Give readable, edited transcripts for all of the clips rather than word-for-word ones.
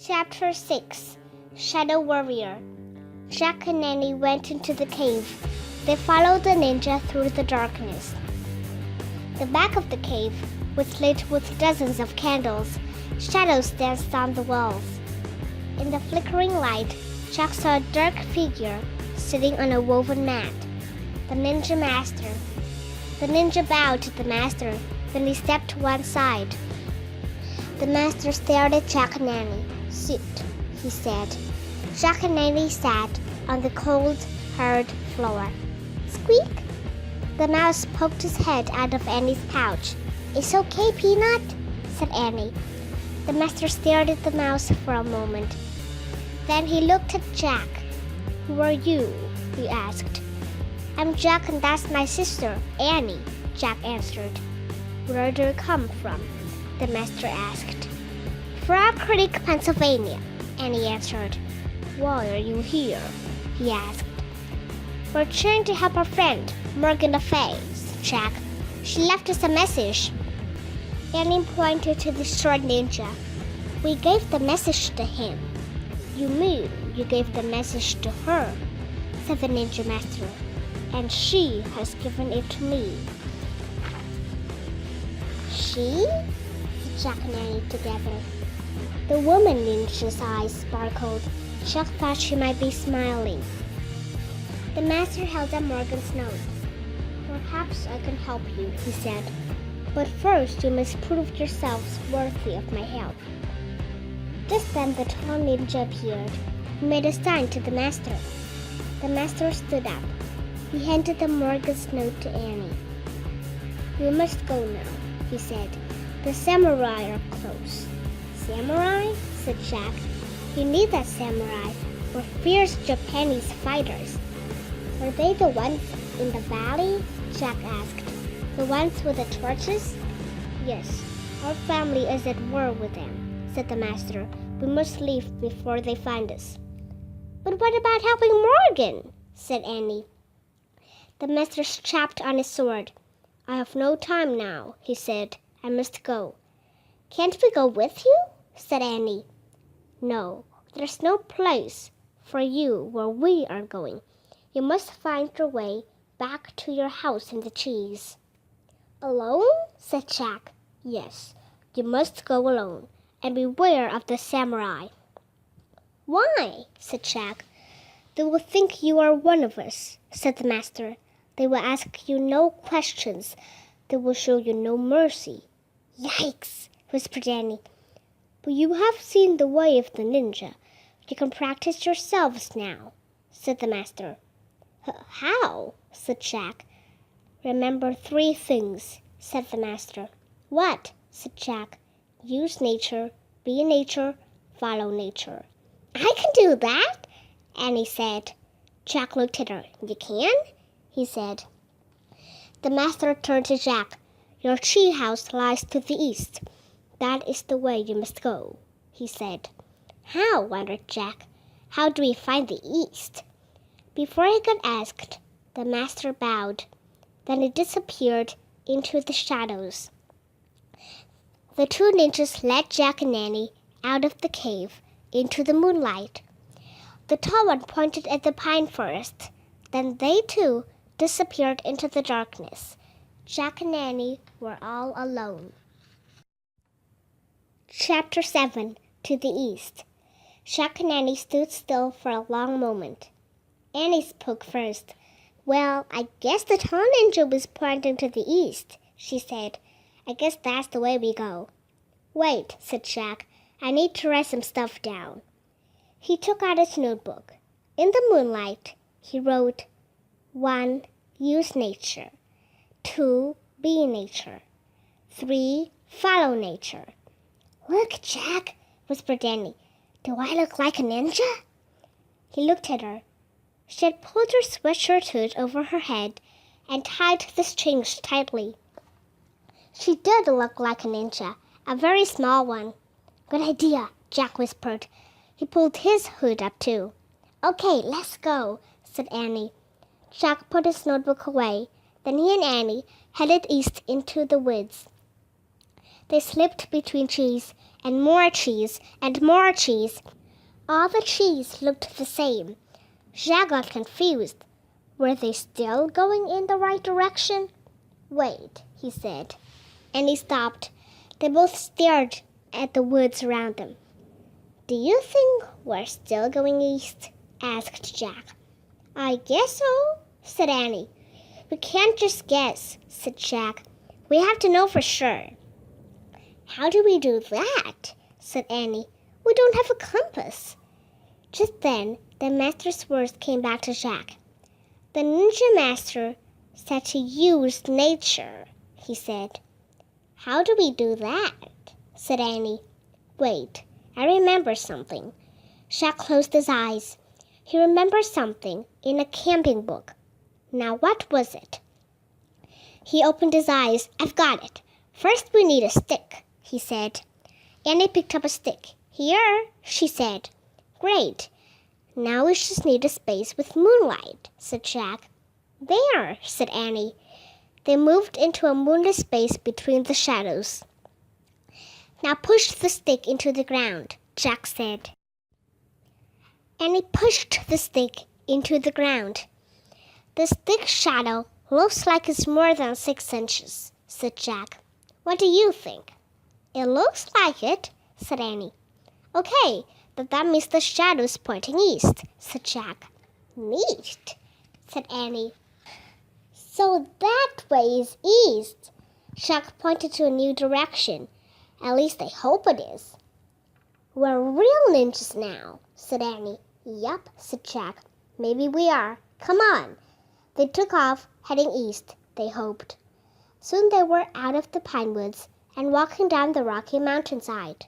Chapter 6 Shadow Warrior. Jack and Annie went into the cave. They followed the ninja through the darkness. The back of the cave was lit with dozens of candles. Shadows danced on the walls. In the flickering light, Jack saw a dark figure sitting on a woven mat. The ninja master. The ninja bowed to the master, then he stepped to one side. The master stared at Jack and Annie. "Sit," he said. Jack and Annie sat on the cold, hard floor. Squeak! The mouse poked his head out of Annie's pouch. "It's okay, Peanut," said Annie. The master stared at the mouse for a moment. Then he looked at Jack. "Who are you?" he asked. "I'm Jack and that's my sister, Annie," Jack answered. "Where do you come from?" the master asked. "From Creek, Pennsylvania," Annie answered. "Why are you here?" he asked. "We're trying to help our friend, Morgan Le Fay," said Jack. "She left us a message." Annie pointed to the short ninja. "We gave the message to him." "You mean you gave the message to her?" said the ninja master. "And she has given it to me." "She?" said Jack and Annie together. The woman ninja's eyes sparkled. Jack thought she might be smiling. The master held up Morgan's note. "Perhaps I can help you," he said. "But first you must prove yourselves worthy of my help." Just then the tall ninja appeared. He made a sign to the master. The master stood up. He handed the Morgan's note to Annie. "You must go now," he said. "The samurai are close." "Samurai?" said Jack. He knew that samurai were fierce Japanese fighters. "Were they the ones in the valley?" Jack asked. "The ones with the torches?" "Yes, our family is at war with them," said the master. "We must leave before they find us." "But what about helping Morgan?" said Annie. The master strapped on his sword. "I have no time now," he said. "I must go." "Can't we go with you?" said Annie. "No, there's no place for you where we are going. You must find your way back to your house in the trees." "Alone?" said Jack. "Yes, you must go alone, and beware of the samurai." "Why?" said Jack. "They will think you are one of us," said the master. "They will ask you no questions. They will show you no mercy." "Yikes!" whispered Annie. "But you have seen the way of the ninja. You can practice yourselves now," said the master. "How?" said Jack. "Remember 3 things," said the master. "What?" said Jack. "Use nature, be nature, follow nature." "I can do that," Annie said. Jack looked at her. "You can?" he said. The master turned to Jack. "Your treehouse lies to the east. That is the way you must go," he said. "How?" wondered Jack. "How do we find the east?" Before he could ask, the master bowed. Then he disappeared into the shadows. The 2 ninjas led Jack and Annie out of the cave into the moonlight. The tall one pointed at the pine forest. Then they too disappeared into the darkness. Jack and Annie were all alone. Chapter 7 To the East. Jack and Annie stood still for a long moment. Annie spoke first. "Well, I guess the tall ninja was pointing to the east," she said. "I guess that's the way we go." "Wait," said Jack. "I need to write some stuff down." He took out his notebook. In the moonlight, he wrote, 1. Use nature. 2. Be nature. 3. Follow nature. "Look, Jack," whispered Annie. "Do I look like a ninja?" He looked at her. She had pulled her sweatshirt hood over her head and tied the strings tightly. She did look like a ninja, a very small one. "Good idea," Jack whispered. He pulled his hood up too. "Okay, let's go," said Annie. Jack put his notebook away. Then he and Annie headed east into the woods. They slipped between trees, and more trees, and more trees. All the trees looked the same. Jack got confused. Were they still going in the right direction? Wait, he said. And he stopped. They both stared at the woods around them. Do you think we're still going east? Asked Jack. I guess so, said Annie. We can't just guess, said Jack. We have to know for sure. How do we do that? Said Annie. We don't have a compass. Just then, the master's words came back to Jack. The ninja master said to use nature, he said. How do we do that? Said Annie. Wait, I remember something. Jack closed his eyes. He remembered something in a camping book. Now what was it? He opened his eyes. I've got it. First we need a stick, he said. Annie picked up a stick. Here, she said. Great. Now we just need a space with moonlight, said Jack. There, said Annie. They moved into a moonlit space between the shadows. Now push the stick into the ground, Jack said. Annie pushed the stick into the ground. The stick's shadow looks like it's more than 6 inches, said Jack. What do you think? It looks like it, said Annie. Okay, but that means the shadow's pointing east, said Jack. East, said Annie. So that way is east. Jack pointed to a new direction. At least I hope it is. We're real ninjas now, said Annie. Yup, said Jack. Maybe we are. Come on. They took off, heading east, they hoped. Soon they were out of the pine woods and walking down the rocky mountainside.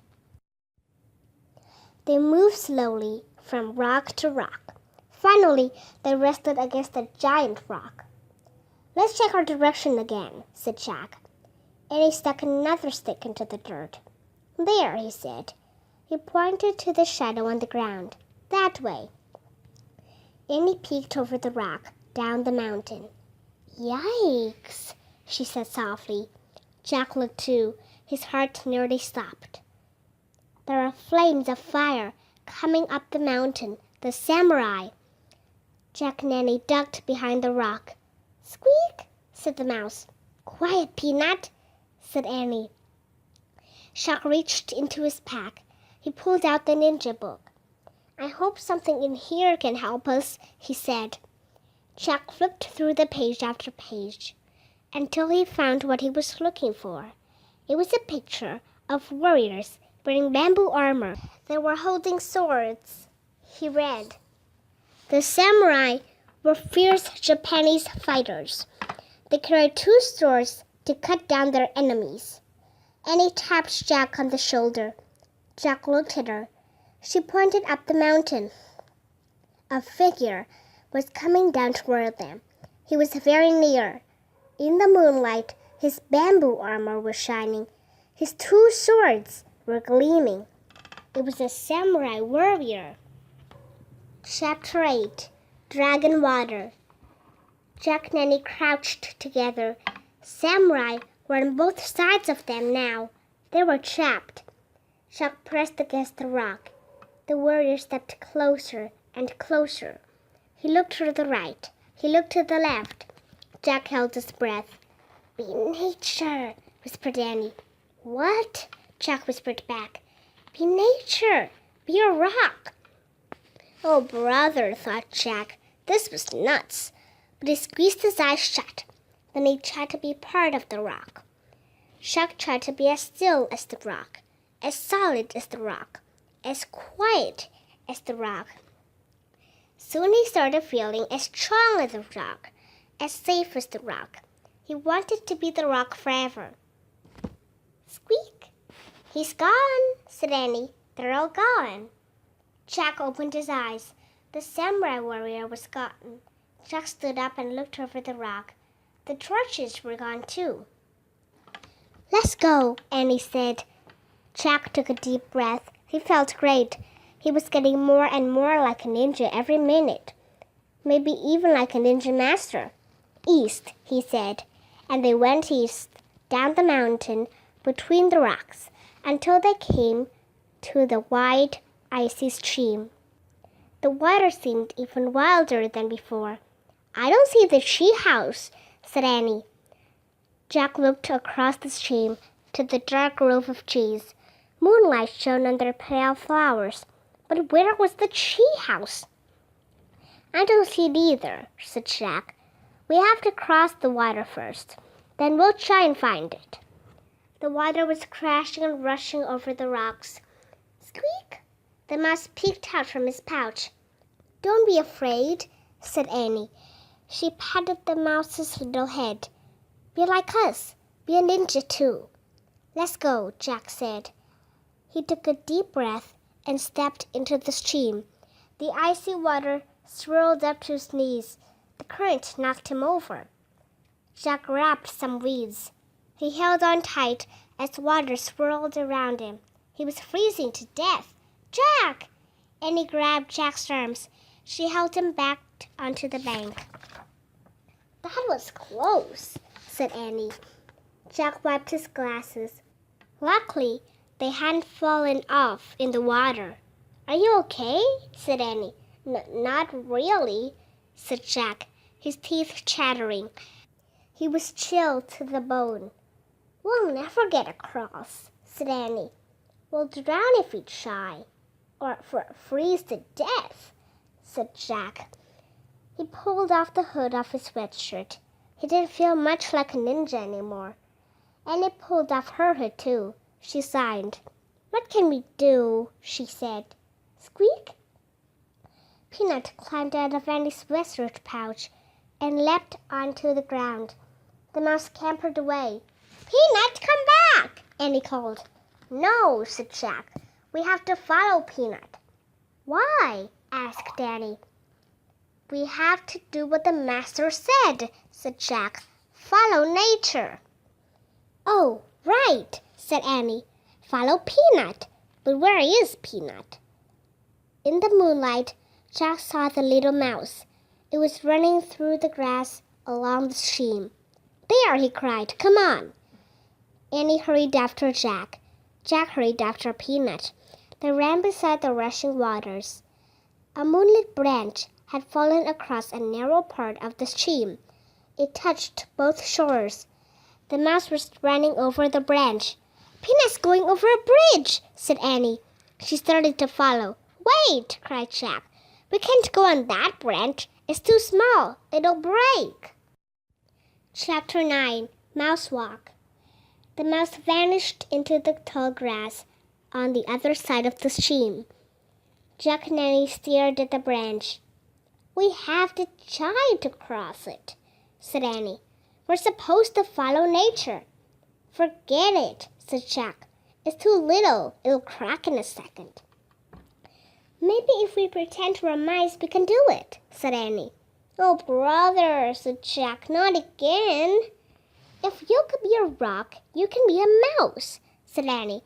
They moved slowly from rock to rock. Finally, they rested against a giant rock. Let's check our direction again, said Jack. And he stuck another stick into the dirt. There, he said. He pointed to the shadow on the ground. That way. Annie peeked over the rock, down the mountain. Yikes, she said softly. Jack looked too. His heart nearly stopped. There are flames of fire coming up the mountain. The samurai. Jack and Annie ducked behind the rock. Squeak, said the mouse. Quiet, Peanut, said Annie. Jack reached into his pack. He pulled out the ninja book. I hope something in here can help us, he said. Jack flipped through the page after page until he found what he was looking for. It was a picture of warriors wearing bamboo armor. They were holding swords. He read. The samurai were fierce Japanese fighters. They carried 2 swords to cut down their enemies. Annie tapped Jack on the shoulder. Jack looked at her. She pointed up the mountain. A figure was coming down toward them. He was very near. In the moonlight, his bamboo armor was shining. His 2 swords were gleaming. It was a samurai warrior. Chapter 8. Dragon Water. Jack and Annie crouched together. Samurai were on both sides of them now. They were trapped. Jack pressed against the rock. The warrior stepped closer and closer. He looked to the right. He looked to the left. Jack held his breath. Be nature, whispered Annie. What? Jack whispered back. Be nature. Be a rock. Oh, brother, thought Jack. This was nuts. But he squeezed his eyes shut. Then he tried to be part of the rock. Jack tried to be as still as the rock, as solid as the rock, as quiet as the rock. Soon he started feeling as strong as the rock, as safe as the rock. He wanted to be the rock forever. Squeak! He's gone, said Annie. They're all gone. Jack opened his eyes. The samurai warrior was gone. Jack stood up and looked over the rock. The torches were gone too. Let's go, Annie said. Jack took a deep breath. He felt great. He was getting more and more like a ninja every minute. Maybe even like a ninja master. East, he said. And they went east, down the mountain, between the rocks until they came to the wide, icy stream. The water seemed even wilder than before. "I don't see the treehouse," said Annie. Jack looked across the stream to the dark grove of trees. Moonlight shone on their pale flowers. But where was the treehouse? "I don't see it either," said Jack. "We have to cross the water first. Then we'll try and find it." The water was crashing and rushing over the rocks. "Squeak!" The mouse peeked out from his pouch. "Don't be afraid," said Annie. She patted the mouse's little head. "Be like us. Be a ninja too." "Let's go," Jack said. He took a deep breath and stepped into the stream. The icy water swirled up to his knees. The current knocked him over. Jack grabbed some weeds. He held on tight as water swirled around him. He was freezing to death. "Jack!" Annie grabbed Jack's arms. She held him back onto the bank. "That was close," said Annie. Jack wiped his glasses. Luckily, they hadn't fallen off in the water. "Are you okay?" said Annie. Not really," said Jack, his teeth chattering. He was chilled to the bone. "We'll never get across," said Annie. "We'll drown if we try. Or freeze to death," said Jack. He pulled off the hood of his sweatshirt. He didn't feel much like a ninja anymore. Annie pulled off her hood too. She sighed. "What can we do?" she said. "Squeak!" Peanut climbed out of Annie's sweatshirt pouch and leapt onto the ground. The mouse scampered away. "Peanut, come back!" Annie called. "No," said Jack. "We have to follow Peanut." "Why?" asked Annie. "We have to do what the master said," said Jack. "Follow nature." "Oh, right," said Annie. "Follow Peanut. But where is Peanut?" In the moonlight, Jack saw the little mouse. It was running through the grass along the stream. "There!" he cried. "Come on!" Annie hurried after Jack. Jack hurried after Peanut. They ran beside the rushing waters. A moonlit branch had fallen across a narrow part of the stream. It touched both shores. The mouse was running over the branch. "Peanut's going over a bridge," said Annie. She started to follow. "Wait!" cried Jack. "We can't go on that branch. It's too small. It'll break." Chapter 9. Mouse Walk. The mouse vanished into the tall grass on the other side of the stream. Jack and Annie stared at the branch. "We have to try to cross it," said Annie. "We're supposed to follow nature." "Forget it," said Jack. "It's too little. It'll crack in a second." "Maybe if we pretend we're mice, we can do it," said Annie. "Oh, brother," said Jack, "not again." "If you could be a rock, you can be a mouse," said Annie.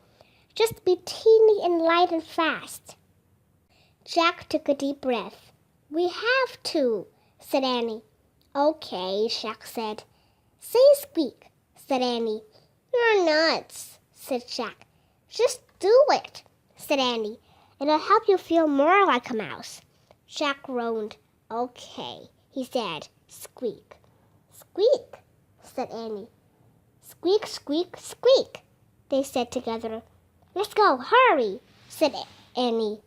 "Just be teeny and light and fast." Jack took a deep breath. "We have to," said Annie. "Okay," Jack said. "Say squeak," said Annie. "You're nuts," said Jack. "Just do it," said Annie. "It'll help you feel more like a mouse." Jack groaned. "Okay," he said. "Squeak." "Squeak," said Annie. "Squeak, squeak, squeak," they said together. "Let's go, hurry," said Annie.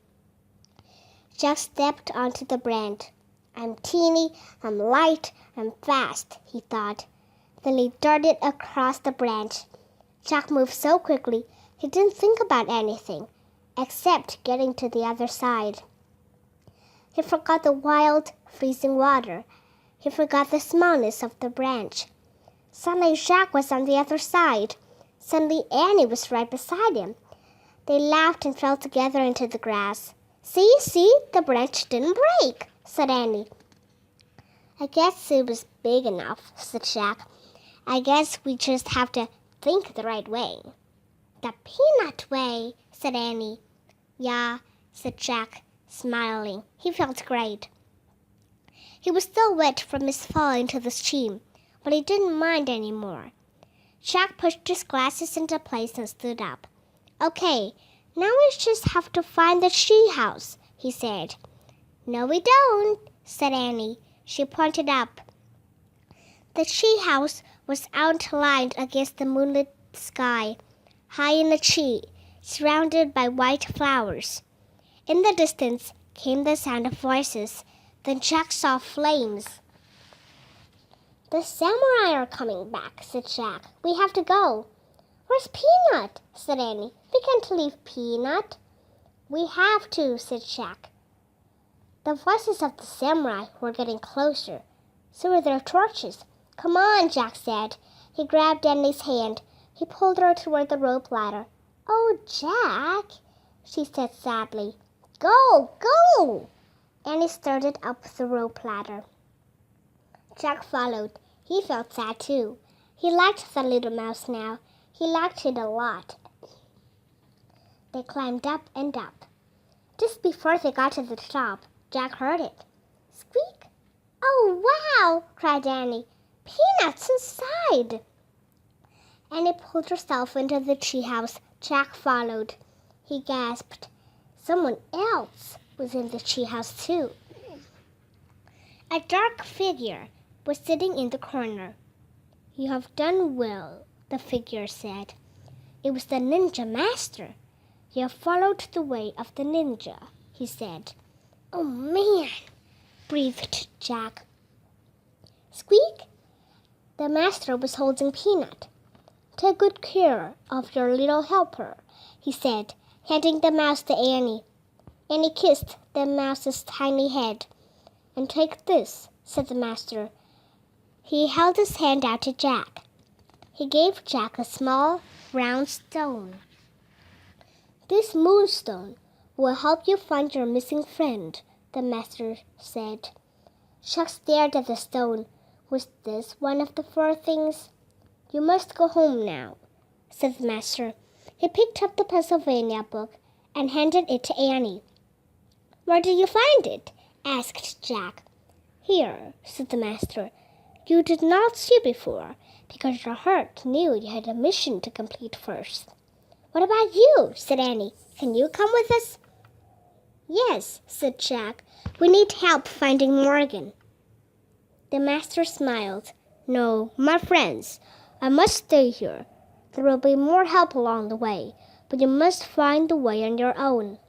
Jack stepped onto the branch. "I'm teeny, I'm light, I'm fast," he thought. Then he darted across the branch. Jack moved so quickly he didn't think about anything except getting to the other side. He forgot the wild, freezing water. He forgot the smallness of the branch. Suddenly Jack was on the other side. Suddenly Annie was right beside him. They laughed and fell together into the grass. See, the branch didn't break," said Annie. "I guess it was big enough," said Jack. "I guess we just have to think the right way." "The peanut way," said Annie. "Yeah," said Jack, smiling. He felt great. He was still wet from his fall into the stream, but he didn't mind any more. Jack pushed his glasses into place and stood up. Okay, now we just have to find the treehouse, he said. No, we don't, said Annie. She pointed up. The treehouse was outlined against the moonlit sky, high in a tree, surrounded by white flowers. In the distance came the sound of voices. Then Jack saw flames. The samurai are coming back, said Jack. We have to go. Where's Peanut? Said Annie. We can't leave Peanut. We have to, said Jack. The voices of the samurai were getting closer. So were their torches. Come on, Jack said. He grabbed Annie's hand. He pulled her toward the rope ladder. Oh, Jack, she said sadly. Go, go! Annie started up the rope ladder. Jack followed. He felt sad too. He liked the little mouse now. He liked it a lot. They climbed up and up. Just before they got to the top, Jack heard it. Squeak! Oh, wow! Cried Annie. Peanut's inside! Annie pulled herself into the treehouse. Jack followed. He gasped. Someone else was in the treehouse too. A dark figure was sitting in the corner. You have done well, the figure said. It was the ninja master. You have followed the way of the ninja, he said. Oh, man, breathed Jack. Squeak! The master was holding Peanut. Take good care of your little helper, he said, handing the mouse to Annie. Annie kissed the mouse's tiny head. And take this, said the master. He held his hand out to Jack. He gave Jack a small, round stone. This moonstone will help you find your missing friend, the master said. Jack stared at the stone. Was this one of the 4 things? You must go home now, said the master. He picked up the Pennsylvania book and handed it to Annie. Where did you find it? Asked Jack. Here, said the master. You did not see before, because your heart knew you had a mission to complete first. What about you? Said Annie. Can you come with us? Yes, said Jack. We need help finding Morgan. The master smiled. No, my friends, I must stay here. There will be more help along the way, but you must find the way on your own.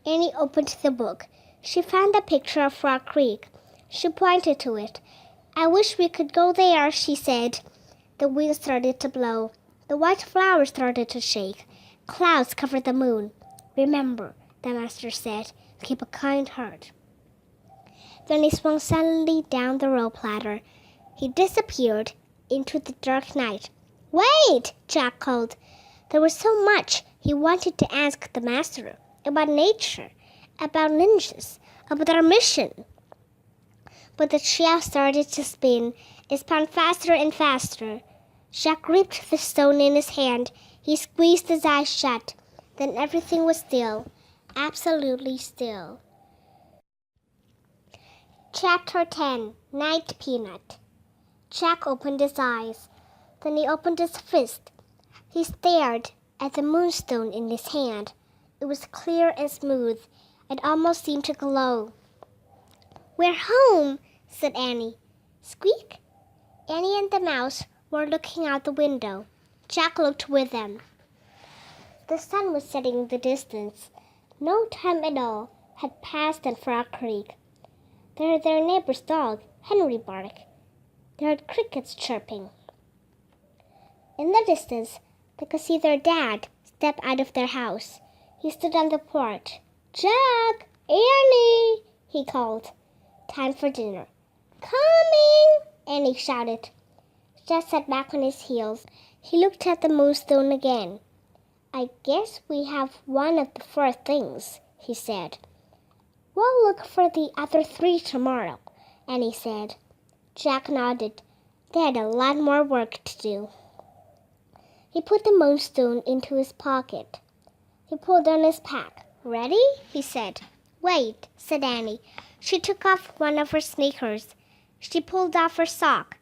Annie opened the book. She found a picture of Frog Creek. She pointed to it. I wish we could go there, she said. The wind started to blow. The white flowers started to shake. Clouds covered the moon. Remember, the master said, keep a kind heart. Then he swung suddenly down the rope ladder. He disappeared into the dark night. Wait, Jack called. There was so much he wanted to ask the master about nature, about ninjas, about our mission. But the trio started to spin. It spun faster and faster. Jack gripped the stone in his hand. He squeezed his eyes shut. Then everything was still, absolutely still. Chapter 10, Night Peanut. Jack opened his eyes. Then he opened his fist. He stared at the moonstone in his hand. It was clear and smooth. It almost seemed to glow. We're home, said Annie. Squeak! Annie and the mouse were looking out the window. Jack looked with them. The sun was setting in the distance. No time at all had passed at Frog Creek. They heard their neighbor's dog, Henry, bark. They heard crickets chirping. In the distance, they could see their dad step out of their house. He stood on the porch. Jack! Annie! He called. Time for dinner. Coming! Annie shouted. Jack sat back on his heels. He looked at the moonstone again. I guess we have one of the 4 things, he said. We'll look for the other 3 tomorrow, Annie said. Jack nodded. They had a lot more work to do. He put the moonstone into his pocket. He pulled on his pack. Ready? He said. Wait, said Annie. She took off one of her sneakers. She pulled off her sock.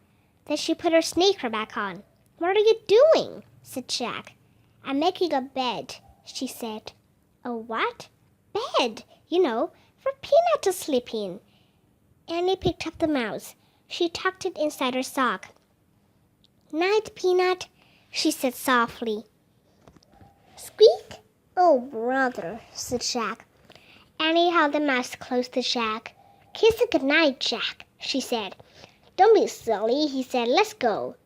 Then she put her sneaker back on. What are you doing? Said Jack. I'm making a bed, she said. A what? Bed, for Peanut to sleep in. Annie picked up the mouse. She tucked it inside her sock. Night, Peanut, she said softly. Squeak! Oh, brother, said Jack. Annie held the mouse close to Jack. Kiss it good night, Jack, she said. Don't be silly, he said. Let's go.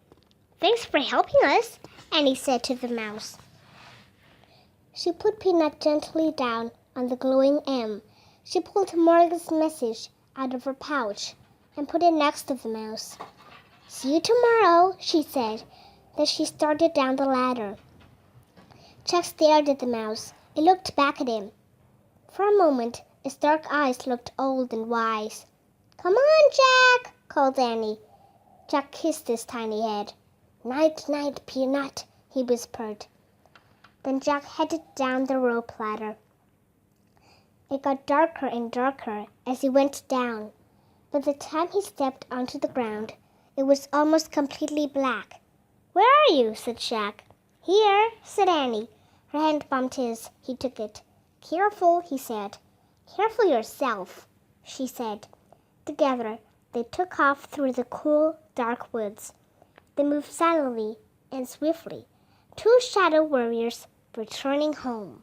Thanks for helping us, Annie said to the mouse. She put Peanut gently down on the glowing M. She pulled Morgan's message out of her pouch and put it next to the mouse. See you tomorrow, she said. Then she started down the ladder. Jack stared at the mouse. It looked back at him. For a moment, its dark eyes looked old and wise. Come on, Jack, called Annie. Jack kissed his tiny head. Night, night, Peanut, he whispered. Then Jack headed down the rope ladder. It got darker and darker as he went down. By the time he stepped onto the ground, it was almost completely black. Where are you? Said Jack. Here, said Annie. Her hand bumped his. He took it. Careful, he said. Careful yourself, she said. Together, they took off through the cool, dark woods. They moved silently and swiftly. Two shadow warriors returning home.